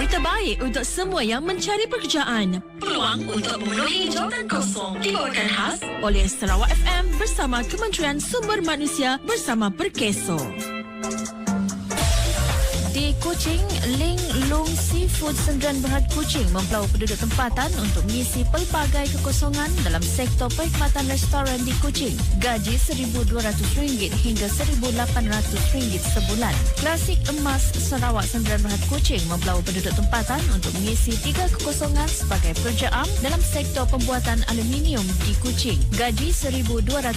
Berita baik untuk semua yang mencari pekerjaan. Peluang untuk memenuhi jawatan kosong dibawakan khas oleh Sarawak FM bersama Kementerian Sumber Manusia bersama Perkeso. Di Kuching, Ling Lung Seafood Sdn Bhd Kuching mempelawa penduduk tempatan untuk mengisi pelbagai kekosongan dalam sektor perkhidmatan restoran di Kuching. Gaji RM1,200 hingga RM1,800 sebulan. Klasik Emas Sarawak Sdn Bhd Kuching mempelawa penduduk tempatan untuk mengisi 3 kekosongan sebagai pekerja am dalam sektor pembuatan aluminium di Kuching. Gaji RM1,200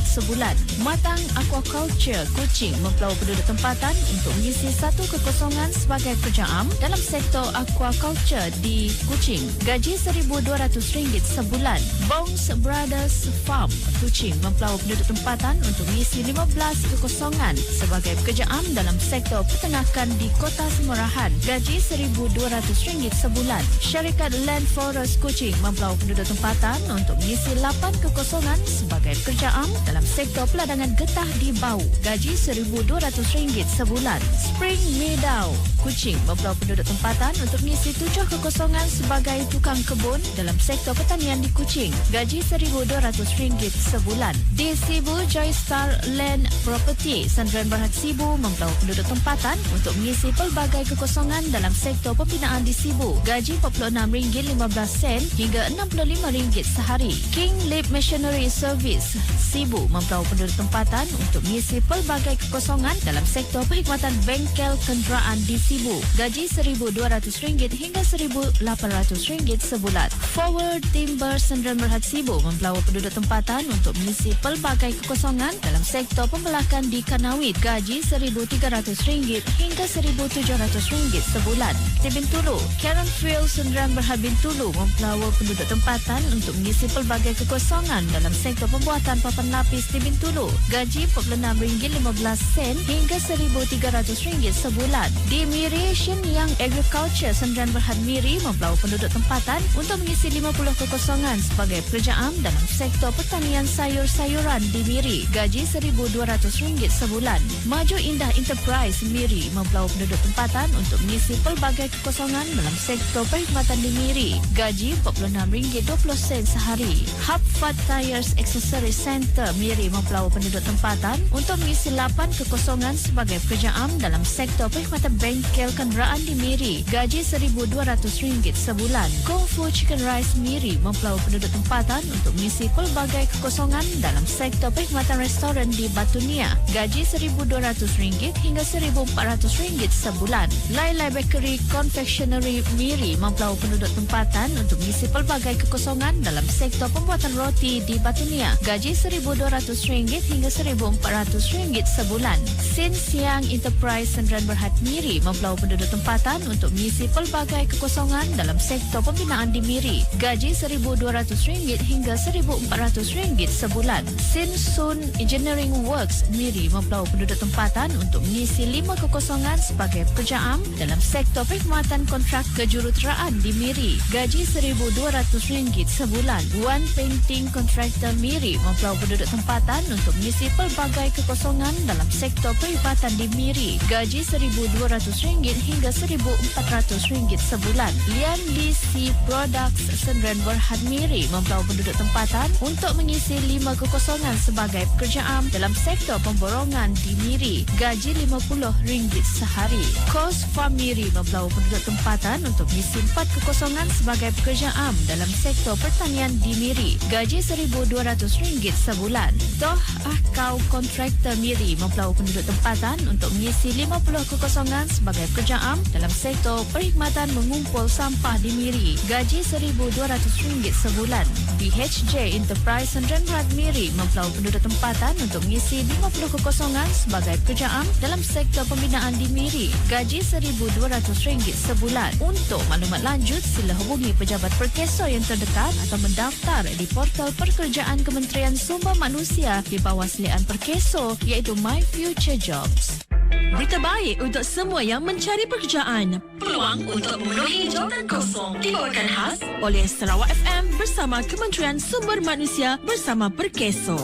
sebulan. Matang Aquaculture Kuching mempelawa penduduk tempatan untuk mengisi 1 kekosongan sebagai pekerja am dalam sektor aquaculture di Kuching. Gaji RM1,200 sebulan. Bongs Brothers Farm Kuching mempelawa penduduk tempatan untuk mengisi 15 kekosongan sebagai pekerja am dalam sektor peternakan di Kota Semerahan. Gaji RM1,200 sebulan. Syarikat Land Forest Kuching mempelawa penduduk tempatan untuk mengisi 8 kekosongan sebagai pekerja am dalam sektor peladangan getah di Bau. Gaji RM1,200 sebulan. Spring Meadow Kuching mempelawa penduduk tempatan untuk mengisi 7 kekosongan sebagai tukang kebun dalam sektor pertanian di Kuching. Gaji RM1,200 sebulan. Di Sibu, Joystar Land Property Sdn Bhd Sibu mempelawa penduduk tempatan untuk mengisi pelbagai kekosongan dalam sektor pembinaan di Sibu. Gaji RM46.15 hingga RM65 sehari. King Lip Machinery Service Sibu mempelawa penduduk tempatan untuk mengisi pelbagai kekosongan dalam sektor perkhidmatan bengkel kenderaan di Sibu. Gaji RM1,200 hingga RM1,800 sebulan. Forward Timber Sdn Bhd Sibu mempelawa penduduk tempatan untuk mengisi pelbagai kekosongan dalam sektor pembelakan di Kanawit. Gaji RM1,300 hingga RM1,700 sebulan. Di Bintulu, Karen Field Sdn Bhd Bintulu mempelawa penduduk tempatan untuk mengisi pelbagai kekosongan dalam sektor pembuatan papan lapis di Bintulu. Gaji RM46.15 hingga RM1,300 sebulan. Di Miri, Shenyang Agriculture Sdn Bhd Miri mempelawa penduduk tempatan untuk mengisi 50 kekosongan sebagai pekerja am dalam sektor pertanian sayur-sayuran di Miri. Gaji RM1,200 sebulan. Maju Indah Enterprise Miri mempelawa penduduk tempatan untuk mengisi pelbagai kekosongan dalam sektor perkhidmatan di Miri. Gaji RM46.20 sehari. Hub Fat Tires Accessory Center Miri mempelawa penduduk tempatan untuk mengisi 8 kekosongan sebagai pekerja am dalam sektor perkhidmatan bengkel kenderaan di Miri. Gaji RM1,200 sebulan. Kung Fu Chicken Rice Miri mempelawa penduduk tempatan untuk mengisi pelbagai kekosongan dalam sektor perkhidmatan restoran di Batunia. Gaji RM1,200 hingga RM1,400 sebulan. Lai Bakery Confectionery Miri mempelawa penduduk tempatan untuk mengisi pelbagai kekosongan dalam sektor pembuatan roti di Batunia. Gaji RM1,200 hingga RM1,400 sebulan. Sin Siang Enterprise Sdn Bhd Miri mempelawa penduduk tempatan untuk mengisi pelbagai kekosongan dalam sektor pembinaan di Miri. Gaji RM1,200 hingga RM1,400 sebulan. Sin Sun Engineering Works Miri mempelawa penduduk tempatan untuk mengisi 5 kekosongan sebagai pekerja am dalam sektor perkhidmatan kontrak kejuruteraan di Miri. Gaji RM1,200 sebulan. One Painting Contractor Miri mempelawa penduduk tempatan untuk mengisi pelbagai kekosongan dalam sektor perkhidmatan di Miri. Gaji RM1,200 hingga RM1,400 sebulan. Lian DC Products Sdn Bhd Miri mempelawa penduduk tempatan untuk mengisi 5 kekosongan sebagai pekerja am dalam sektor pemborongan di Miri. Gaji RM50 sehari. Kos Farm Miri mempelawa penduduk tempatan untuk mengisi 4 kekosongan sebagai pekerja am dalam sektor pertanian di Miri. Gaji RM1,200 sebulan. Toh Ahkau Kontraktor Miri mempelawa penduduk tempatan untuk mengisi 50 kekosongan sebagai pekerja am dalam sektor perkhidmatan mengumpul sampah di Miri. Gaji RM1,200 sebulan. BHJ Enterprise Sdn Bhd Miri mempelawa penduduk tempatan untuk mengisi 50 kekosongan sebagai pekerja am dalam sektor pembinaan di Miri. Gaji RM1,200 sebulan. Untuk maklumat lanjut, sila hubungi pejabat Perkeso yang terdekat atau mendaftar di portal pekerjaan Kementerian Sumber Manusia di bawah selian Perkeso iaitu My Future Jobs. Berita baik untuk semua yang mencari pekerjaan. Peluang untuk memenuhi jawatan kosong dibawakan khas oleh Sarawak FM bersama Kementerian Sumber Manusia bersama Perkeso.